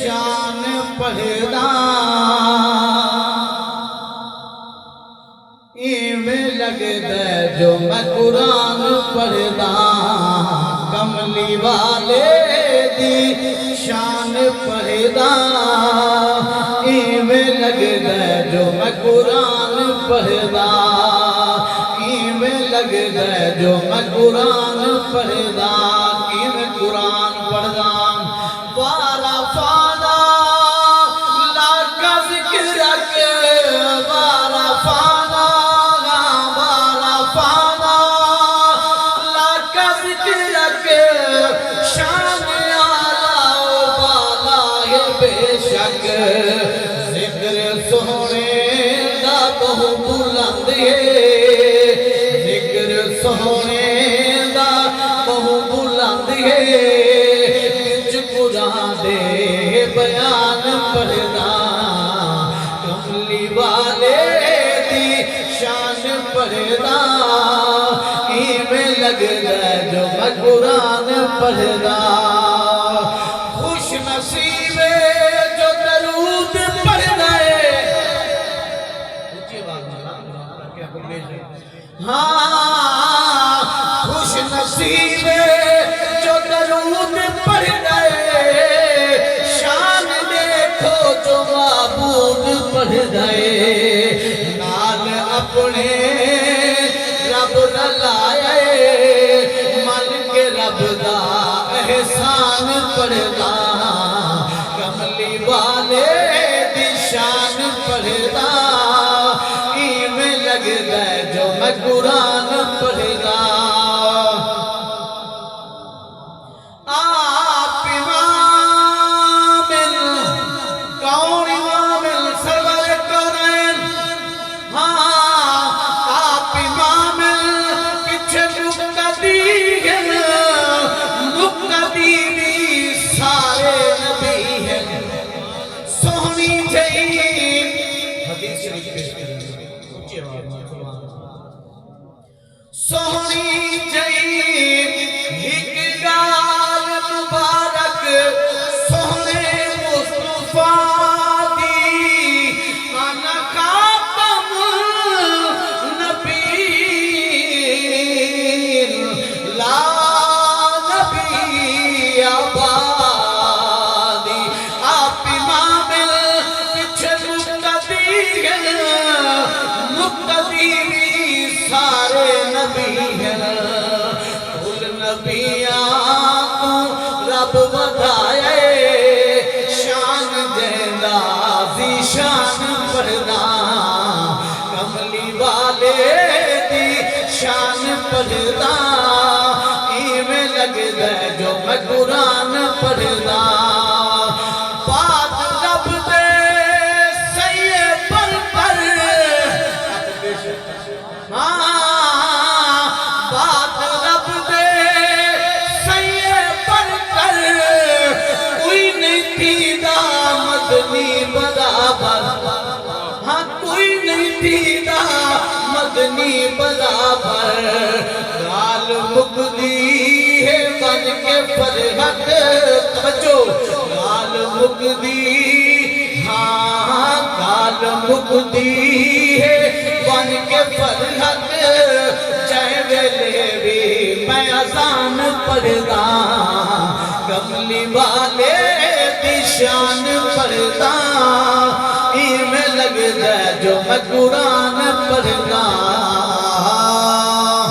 شان پڑھدا ایویں لگدا جو میں قرآن پڑھدا کملی والے دی شان پڑھدا ایویں لگدا جو میں قرآن پڑھدا ایویں لگدا جو میں قرآن پڑھدا ایویں قرآن پڑھدا وارا فانا لاکا ذکر کے وارا فانا وارا فانا لاکا ذکر کے شان آلہ بالا ہے بے شک ذکر سونے دا بہو بلند ہے ذکر سونے دا بہو بلند ہے قرآن دے بیان پڑھدا کملی والے دی شان پڑھدا ایویں لگدا جو میں قرآن پڑھدا خوش نصیب جو درود پڑھدا ہے اونچی آواز میں ہاں خوش نصیب جو درود پڑھدا ہے جو معبود پڑھدا ہے نال اپنے رب رلائے من کے رب دا احسان پڑھدا کملی والے دی شان پڑھدا ایویں لگدا جو میں قرآن پڑھدا سونی جئی ایک گال مبارک سونے مصطفیٰ دی انا خاتم نبیین لا نبی آبادی آپ امام پیچھے مقتدی سارے نبی ہیں کل نبیاں تو رب ودھائے شان جہندا زی شان پڑھدا کملی والے دی شان پڑھدا ایویں لگدا جو میں قرآن پڑھدا مدنی برابر گال مکدی ہے بن کے فرحت توجہ گال مکدی ہاں گال مکدی ہے بن کے فرحت چاہے ویلے بھی میں اذان پڑھدا کملی والے دی شان پڑھدا ایویں لگدا جو میں قرآن